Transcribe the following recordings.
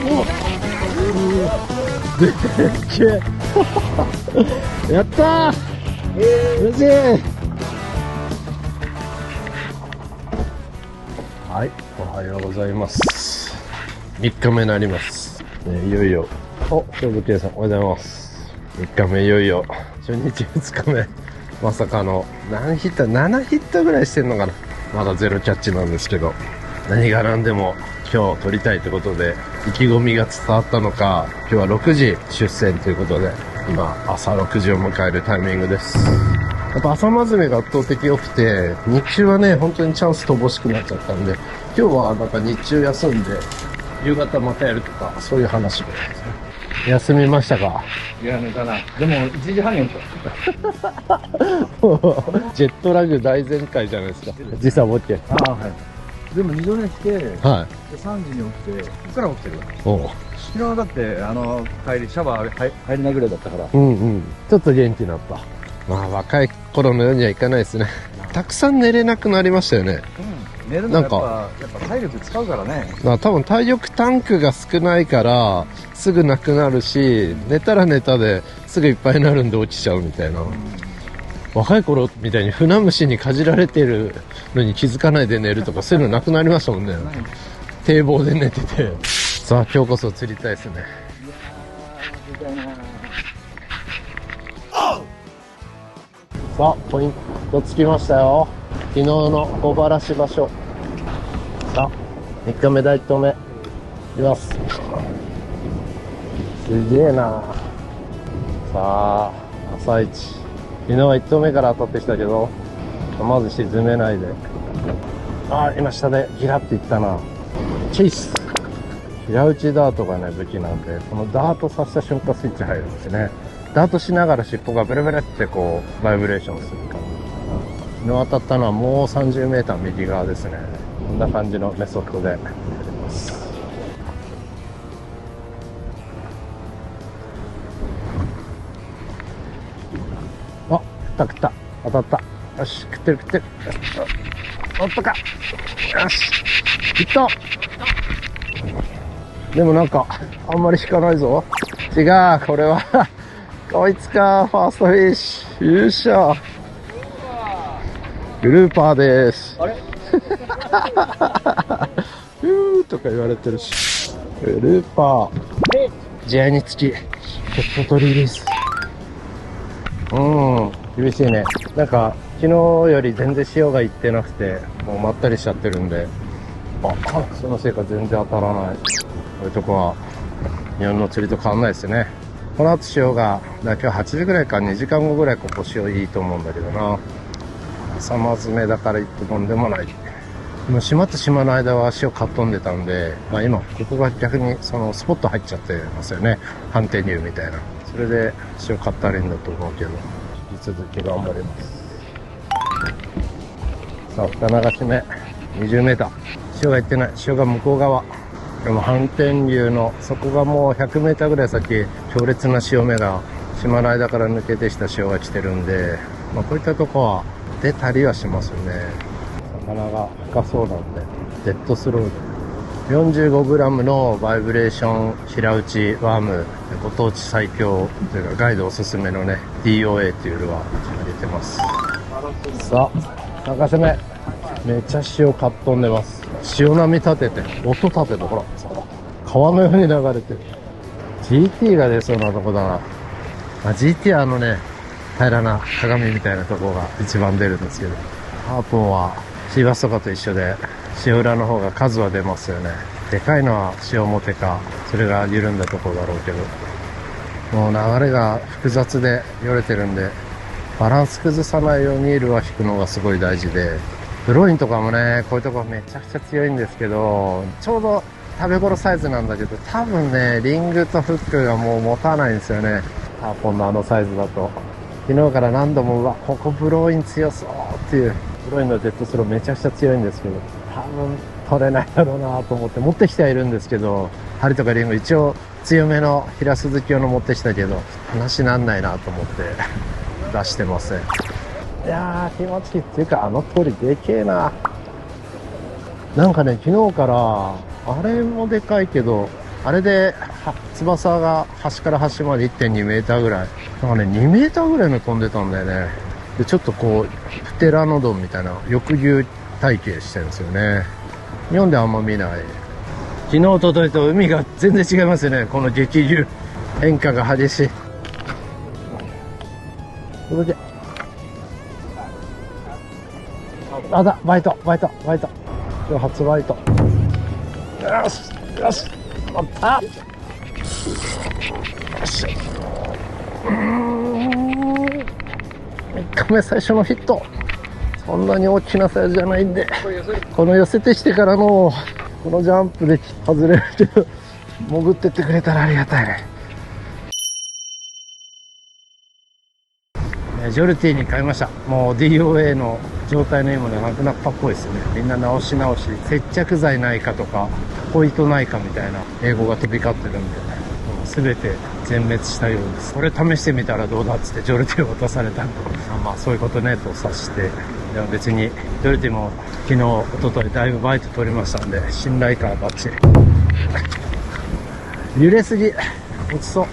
おでっけえやったー嬉しい。はい、おはようございます。3日目になります。いよいよ、勝負計さんおはようございます。3日目いよいよ、初日2日目。まさかの、何ヒット ?7 ヒットぐらいしてんのかな。まだゼロキャッチなんですけど、何が何でも今日撮りたいということで、意気込みが伝わったのか、今日は6時出船ということで、今、朝6時を迎えるタイミングです。やっぱ朝まずめが圧倒的良くて、日中はね、本当にチャンス乏しくなっちゃったんで、今日はなんか日中休んで、夕方またやるとか、そういう話で。休みましたか？いや、かな。でも、1時半に起きた。ジェットラグ大全開じゃないですか。時差ボケ。ああ、はい。でも2度寝して、はい。で3時に起きて、ここから起きてる。おう。昨日だって、帰り、シャワー入りなぐらいだったから。うんうん。ちょっと元気になった。まあ、若い頃のようにはいかないですね。たくさん寝れなくなりましたよね。うん。寝るのはやっぱ体力使うからね。多分体力タンクが少ないから、すぐなくなるし、寝たら寝たですぐいっぱいになるんで落ちちゃうみたいな。若い頃みたいに船虫にかじられてるのに気づかないで寝るとかそういうのなくなりましたもんね。堤防で寝てて。さあ今日こそ釣りたいですね。さあポイントつきましたよ。昨日の小原市場所。さあ3日目第1投目いきます。すげえな。さあ朝一。昨日は1投目から当たってきたけど、まず沈めないで。今下でギラっていったな。チェイス。平打ちダートがね、武器なんで、このダートさせた瞬間スイッチ入るんですね。ダートしながら尻尾がブルブルってこう、バイブレーションする感じ。昨日当たったのはもう30メーター右側ですね。こんな感じのメソッドでやります。食った当たった。よし食ってるおっとか。よしいった。でもなんかあんまり引かないぞ。違う、これはこいつか。ファーストフィッシュ優勝。グルーパーです。あれとか言われてるし。グルーパー試合につきペットトリリース。厳しいね。なんか昨日より全然潮がいってなくて、もうまったりしちゃってるんで、そのせいか全然当たらない。こういうとこは日本の釣りと変わんないですね。この後潮が今日8時ぐらいか2時間後ぐらいここ潮いいと思うんだけどな。朝まずめだから行ってもんでもない。もう島と島の間は潮かっ飛んでたんで、今ここが逆にそのスポット入っちゃってますよね。反転流みたいな。それで潮買ったらいいんだと思うけど、引き続き頑張ります。さあ2流し目20メーター。潮が行ってない。潮が向こう側。でも反転流のそこがもう100メーターぐらい先、強烈な潮目が島の間から抜けてきた潮が来てるんで、こういったとこは出たりはしますよね。魚が深そうなんで、デッドスローで 45g のバイブレーション平打ちワーム、ご当地最強というかガイドおすすめのね DOA っていうルアー入れてます。さあ3か所目、めっちゃ潮かっ飛んでます。潮波立てて音立てて、ほら川のように流れてる。 GT が出そうなとこだな。GT はね平らな鏡みたいなとこが一番出るんですけど、ハーポンはシーバスとかと一緒で潮裏の方が数は出ますよね。でかいのは潮表か、それが緩んだところだろうけど、もう流れが複雑でよれてるんで、バランス崩さないようにルアー引くのがすごい大事で、ブロインとかもねこういうとこめちゃくちゃ強いんですけど、ちょうど食べ頃サイズなんだけど、多分ねリングとフックがもう持たないんですよね。ハーポンのあのサイズだと。昨日から何度もここブロイン強そうっていう、ブロインのジェットスローめちゃくちゃ強いんですけど、多分取れないだろうなと思って持ってきてはいるんですけど、針とかリング一応強めの平鈴木用の持ってきたけど話なんないなと思って出してません。いやー気持ちいいっていうか、あの通りでけえな。なんかね昨日からあれもでかいけど、あれで翼が端から端まで 1.2 メーターぐらい、なんかね、2メーターぐらいの飛んでたんだよね。でちょっとこうプテラノドンみたいな翼竜体型してるんですよね。日本であんま見ない。昨日とといと海が全然違いますよね。この激流、変化が激しい。それであだ、バイト。今日初バイト。よし乗ったよし。3日目最初のヒット。そんなに大きなサイズじゃないんで、この寄せてしてからのこのジャンプで外れるけど、潜ってってくれたらありがたいね。ジョルティに変えました。もう DOA の状態のいいものがなくなったっぽいですよね。みんな直し、接着剤ないかとかポイントないかみたいな英語が飛び交ってるんで、全て全滅したようです。これ試してみたらどうだっつってジョルティを渡されたんで、まあそういうことねと察して、でも別にジョルティも昨日一昨日だいぶバイト取りましたんで、信頼感バッチリ。揺れすぎ、落ちそう。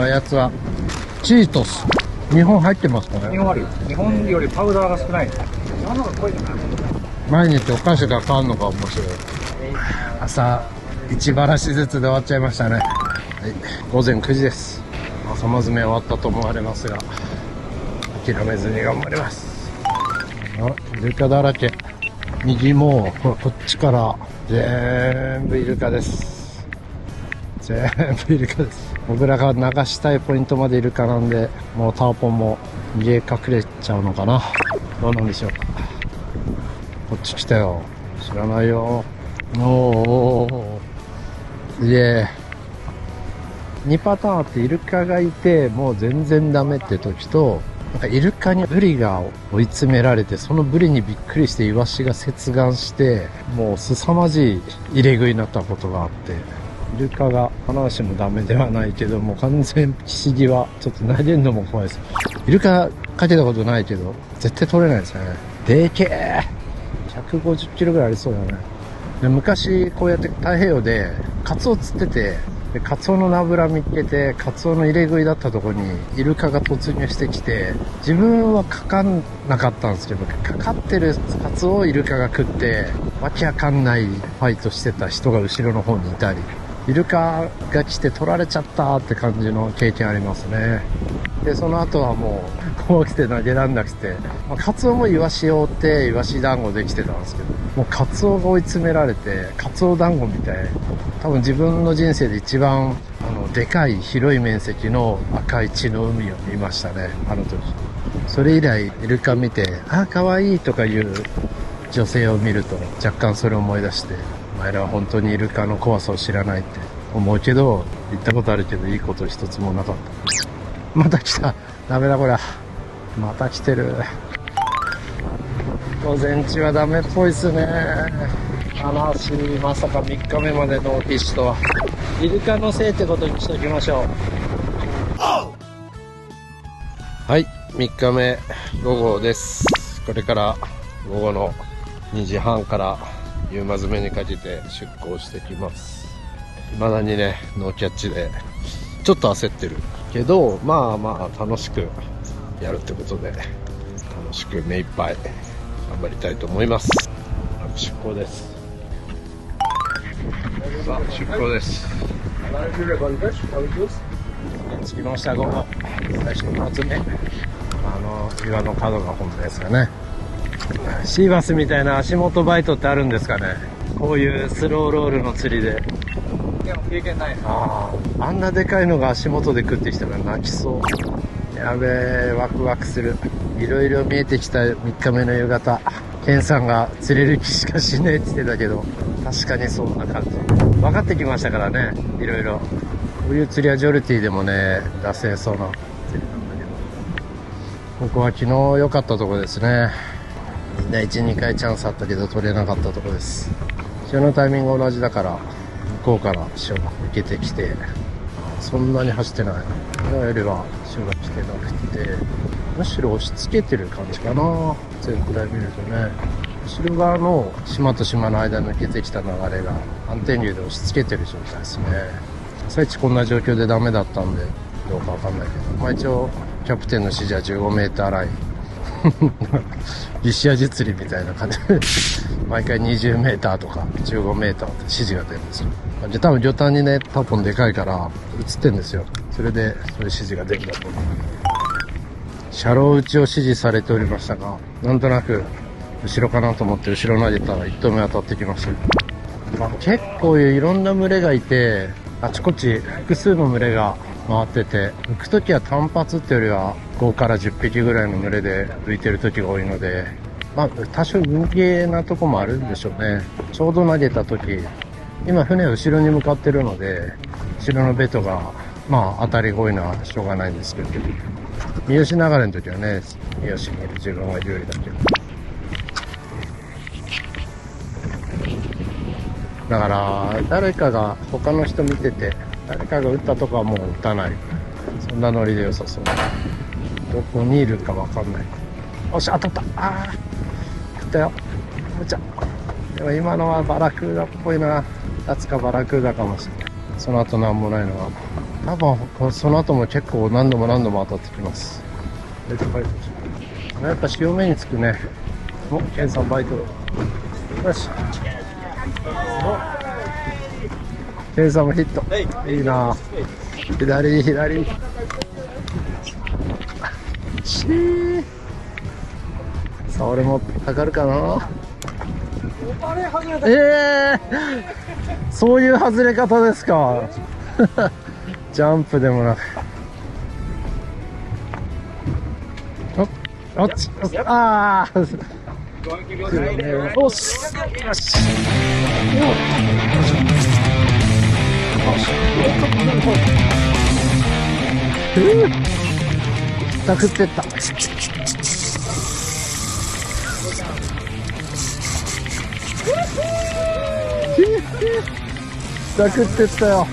やつはチートス。日本入ってますかね。日本ある。日本よりパウダーが少ない。日本の方が濃いのかな。毎日お菓子が変わるのが面白い。朝1ばらしずつで終わっちゃいましたね。はい、午前9時です。朝まずめ終わったと思われますが、諦めずに頑張ります。イルカだらけ。右もこっちから全部イルカです。全部イルカです。僕らが流したいポイントまでイルカなんで、もうターポンも逃げ隠れちゃうのかな。どうなんでしょうか。こっち来たよ。知らないよ。すげえ。2パターンあって、イルカがいてもう全然ダメって時と、なんかイルカにブリが追い詰められて、そのブリにびっくりしてイワシが接岸して、もう凄まじい入れ食いになったことがあって、イルカが必ずしもダメではないけども、完全不思議はちょっと投げるのも怖いです。イルカかけたことないけど絶対取れないですね。でけえ。150キロぐらいありそうだね。で、昔こうやって太平洋でカツオ釣ってて、でカツオのナブラ見つけて、カツオの入れ食いだったところにイルカが突入してきて、自分はかかんなかったんですけど、かかってるカツオをイルカが食って、わけわかんないファイトしてた人が後ろの方にいたり、イルカが来て取られちゃったって感じの経験ありますね。で、その後はもう怖くて投げらんなくて、カツオもイワシを追ってイワシ団子できてたんですけど、もうカツオが追い詰められて、カツオ団子みたい、多分自分の人生で一番でかい広い面積の赤い血の海を見ましたね、あの時。それ以来イルカ見て、あ、可愛いとかいう女性を見ると若干それを思い出して、お前らは本当にイルカの怖さを知らないって思うけど、行ったことあるけどいいこと一つもなかった。また来た。ダメだこりゃ。また来てる。午前中はダメっぽいっすね。話、まさか3日目までノーフィッシュとは。イルカのせいってことにしておきましょう。はい、3日目午後です。これから午後の2時半から夕間詰めにかけて出港してきます。未だにね、ノーキャッチでちょっと焦ってるけど、まあまあ楽しくやるってことで、楽しく目いっぱい頑張りたいと思います。出港です。さあ出港です。着きました。午後最初の発目、岩の角が本当ですかね。シーバスみたいな足元バイトってあるんですかね。こういうスローロールの釣りで。でも経験ない。あんなでかいのが足元で食ってきたら泣きそう。やべえ、ワクワクする。いろいろ見えてきた3日目の夕方。ケンさんが釣れる気しかしねえって言ってたけど、確かにそんな感じ。分かってきましたからね、いろいろ。こういう釣りはジョルティでもね、出せそうな釣りなんだけど。ここは昨日良かったところですね。みんな 1,2 回チャンスあったけど取れなかったところです。潮のタイミング同じだから、向こうから潮が抜けてきて、そんなに走ってない。昨日よりは潮が来てなくて、むしろ押し付けてる感じかな。全体見るとね。後ろ側の島と島の間に抜けてきた流れが反転流で押し付けてる状態ですね。朝一こんな状況でダメだったんでどうかわかんないけど、まあ一応キャプテンの指示は15メーターライン立写実利みたいな感じで毎回20メーターとか15メーターって指示が出るんですよ。で多分旅端にねタポンでかいから映ってんですよ。それでそういう指示が出るんだと思う。車両打ちを指示されておりましたが、なんとなく後ろかなと思って後ろ投げたら1投目当たってきました。結構いろんな群れがいて、あちこち複数の群れが回ってて、浮くときは単発ってよりは5から10匹ぐらいの群れで浮いてるときが多いので、まあ多少人気なとこもあるんでしょうね。ちょうど投げたとき、今船後ろに向かってるので、後ろのベトがまあ当たりが多いのはしょうがないんですけど、三好流れのときはね、三好にいる自分が有利だけど。だから誰かが他の人見てて誰かが打ったとかはもう打たない、そんなノリで良さそう。どこにいるか分かんない。よし当たった。ああ打ったよ。むちゃでも今のはバラクーダっぽいな。立つかバラクーダかもしれない。その後なんもないのは多分その後も結構何度も当たってきます。やっぱ潮目につくね。おケンさんバイトよし。ケンさんもヒット。いいな。左。さあ俺もかかるかな。そういう外れ方ですか。ジャンプでもなく。ああ。よし。たくってった。たくってったよ。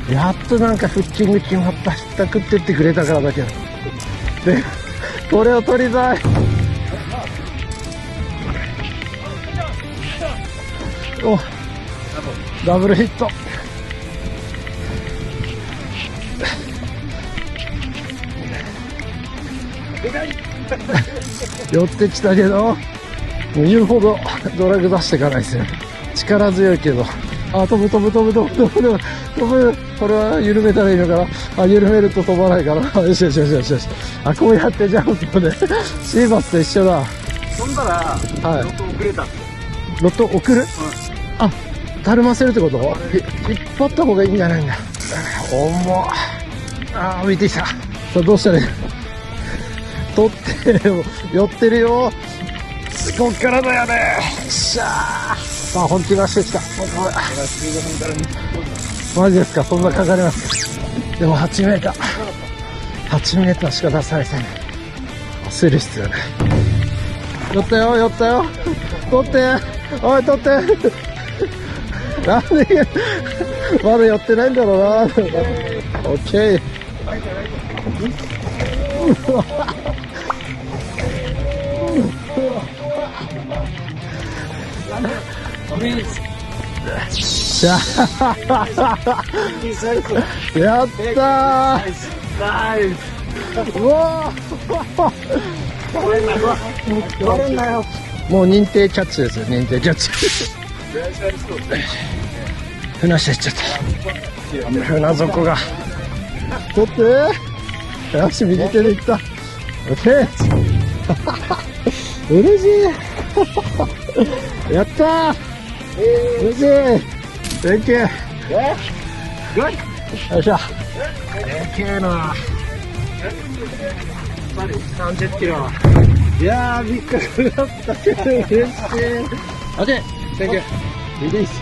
やっとなんかフッキング決まった。たくってってくれたからだけど。で、これを取りたい。お、ダブルヒット。寄ってきたけど、言うほどドラグ出していかないですよ。力強いけど、あ、飛ぶ。これは緩めたらいいのかな。あ、緩めると飛ばないから。よし。あ、こうやってジャンプでシーバスと一緒だ。飛んだら、はい、ロット遅れた。ロット送る、あ、たるませるってこと？引っ張った方がいいんじゃないんだ。重っ。あー、浮いてきた。さあ、どうしたらいい？取って寄ってるよ。こっからだよね。しゃー。さあ、本気出してきた。マジですか？そんなかかります。でも8メーターしか出されてない。焦る必要ない。寄ったよ。取って。おい、取って。なんでまだ寄ってないんだろうな。オッケー。しゃやったー。うわー。もう認定キャッチですよ。認定キャッチ。船下行っちゃった。船底が。取って。よし、右手でいった。オッケー。嬉しい。やったー。嬉しい。Thank you. Good. よっしゃ。でけえな。30キロ。いやー、びっくりだった。嬉しい。OK。Thank you. Release.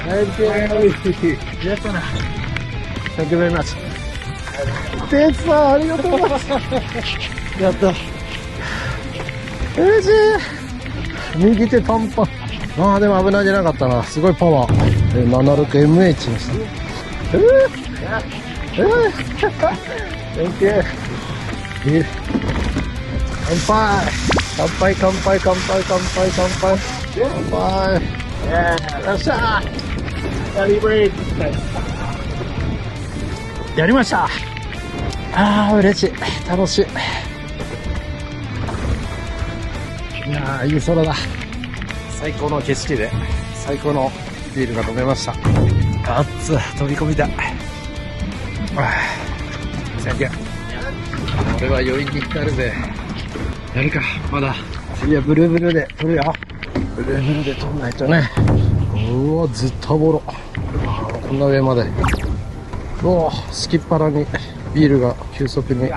Thank you. やったな。Thank you very much. テツさん、ありがとうございます。やった。嬉しい。右手短パン。ああ、でも危ないじゃなかったな。すごいパワー。76MH でした。Thank you. 杯乾杯乾杯乾杯乾杯乾杯乾杯よっしゃやりました。ああ、嬉しい。楽しい。いやー、いい空だ。最高の景色で、最高のビールが飲めました。熱い、飛び込みたい。センキュー。俺は余韻に浸るぜ。やるか、まだ。次はブルーブルーで撮るよ。ブルーブルーで撮んないとね。うわ、ずっとボロ。こんな上まで。うわ、すきっ腹にビールが急速に。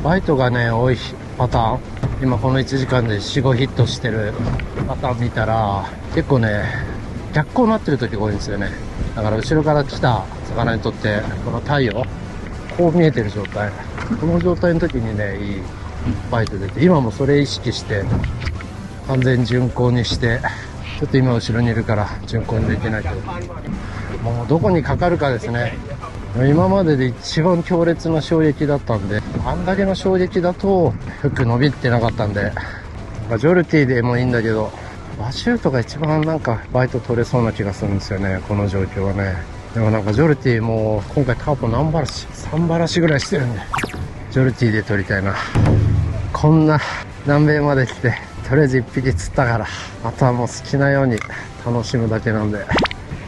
バイトがね、多いパターン。今この1時間で4、5ヒットしてるパターン見たら、結構ね、逆光になってる時が多いんですよね。だから後ろから来た魚にとって、この太陽、こう見えてる状態。この状態の時にね、いいバイト出て、今もそれ意識して、完全巡航にして、ちょっと今後ろにいるから巡航にできないけど、もうどこにかかるかですね。今までで一番強烈な衝撃だったんで、あんだけの衝撃だとフック伸びてなかったんで、ジョルティでもいいんだけど、バシュートが一番なんかバイト取れそうな気がするんですよね、この状況はね。でもなんかジョルティも今回ターポ何バラシ ?3 バラシぐらいしてるんで、ジョルティで取りたいな。こんな南米まで来て、とりあえず1匹釣ったから、あとはもう好きなように楽しむだけなんで、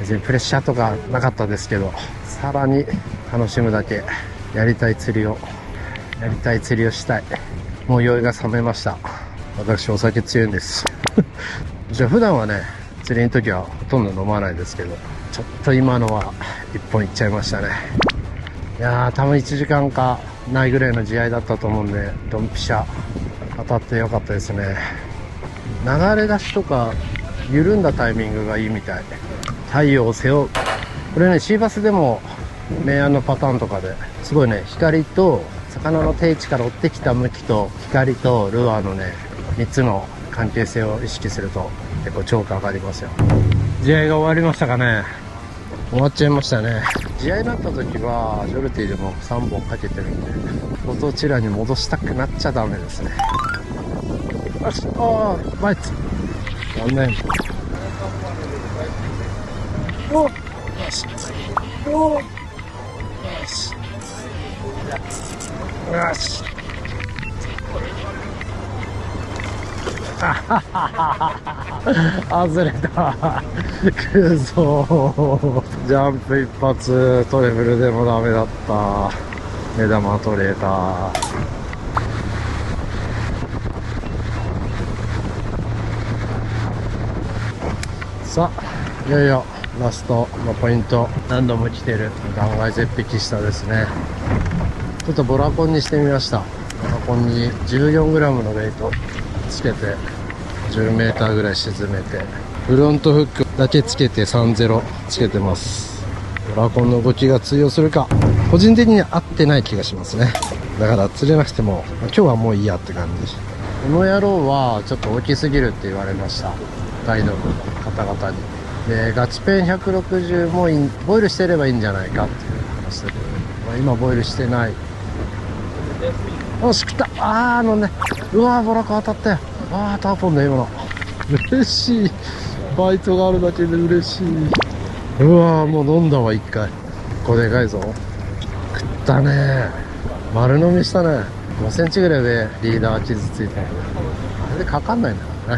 別にプレッシャーとかなかったですけど、さらに楽しむだけ、やりたい釣りをしたい。もう酔いが冷めました。私お酒強いんですじゃあ普段はね、釣りの時はほとんど飲まないですけど、ちょっと今のは1本いっちゃいましたね。いやー、多分1時間かないぐらいの試合だったと思うんで、ドンピシャ当たってよかったですね。流れ出しとか緩んだタイミングがいいみたい。太陽を背負う、これね、シーバスでも明暗のパターンとかですごいね、光と魚の定位置から追ってきた向きと光とルアーのね、3つの関係性を意識すると結構超過上がりますよ。試合が終わりましたかね。終わっちゃいましたね。試合になった時はジョルティでも3本かけてるんで、ご当地ラに戻したくなっちゃダメですね。よし、ああ、バイツ残念。およし、およし、よし、外れたくそ。ジャンプ一発、トリプルでもダメだった。目玉取れた。さあ、いよいよラストのポイント。何度も来てる断崖絶壁下ですね。ちょっとボラコンにしてみました。ボラコンに 14g のウェイトつけて 10m ぐらい沈めて、フロントフックだけつけて30つけてます。ボラコンの動きが通用するか、個人的には合ってない気がしますね。だから釣れなくても今日はもういいやって感じ。この野郎はちょっと大きすぎるって言われました、ガイドの方々に。で、ガチペン160もボイルしてればいいんじゃないかっていう話だけど、今ボイルしてない。よし、食った。あのね、うわー、ボラコン当たったよ。あー、ターポンだ今の。嬉しい。バイトがあるだけで嬉しい。うわー、もう飲んだわ一回。ここでかいぞ。食ったね。丸飲みしたね。5センチぐらいでリーダー傷ついた。あれでかかんないんだから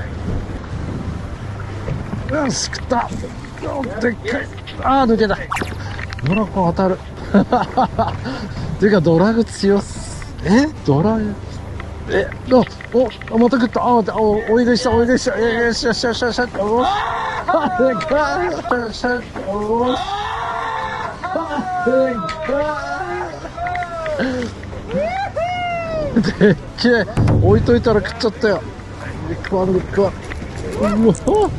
ね。よし、食った。でっかい。あー、抜けた。ボラコン当たる。てかドラグ強っす。ドラグ、また食った。あ、待って、追い食いした、追い食いした。よしよしよしよしよし。おっでかい。よしよし。おっでっけえ。置いといたら食っちゃったよ。ビッグワン、ビッグワン。うわ、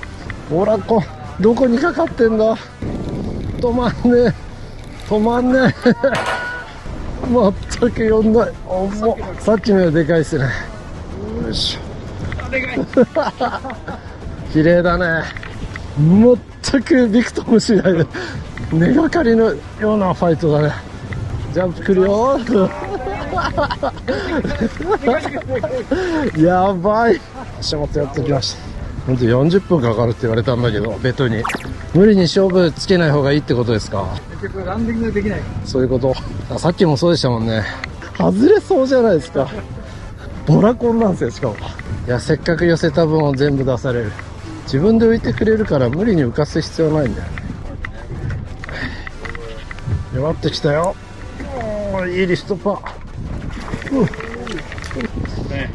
ボラコンどこにかかってんだ。止まんねえ、止まんねえ。全く呼んない。さっきのよりでかいっすね。よいしょ。綺麗だね。全くビクともしないで、根がかりのようなファイトだね。ジャンプくるよ。やばい。足元やっときました。ほんと40分かかるって言われたんだけど、ベトに。無理に勝負つけない方がいいってことですか？結局ランディングできない。そういうこと。さっきもそうでしたもんね。外れそうじゃないですか。ボラコンなんですよ、しかも。いや、せっかく寄せた分を全部出される。自分で浮いてくれるから無理に浮かす必要ないんだよね。弱ってきたよ。おー、いいリストパー。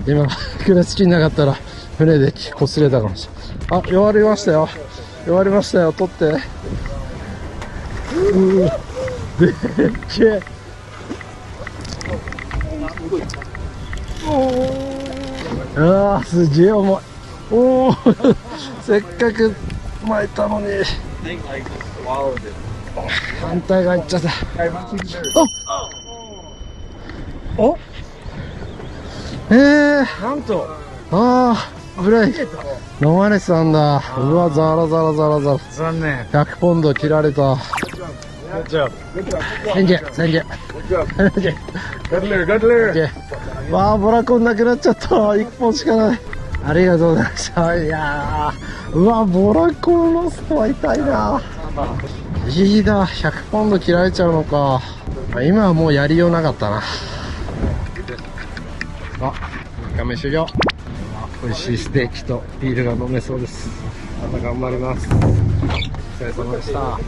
今、クラチキンなかったら船で擦れたかもしれない。あ、弱りましたよ。弱りましたよ。取って。でっけえ。ああ、すげえ重い。おお、せっかく巻いたのに。反対側行っちゃった。おなんと。ああ、ブレイク。飲まれてたんだ。うわ、ザラザラザラザラ。残念。100ポンド切られた。千件、千件。ガッレー、ガッレー。わあ、ボラコンなくなっちゃった。1本しかない。ありがとうございました。いやー、うわ、ボラコンロストは痛いな。いいだ、100ポンド切られちゃうのか。今はもうやりようなかったな。あ、3日目終了。美味しいステーキとビールが飲めそうです。また頑張ります。お疲れ様でした。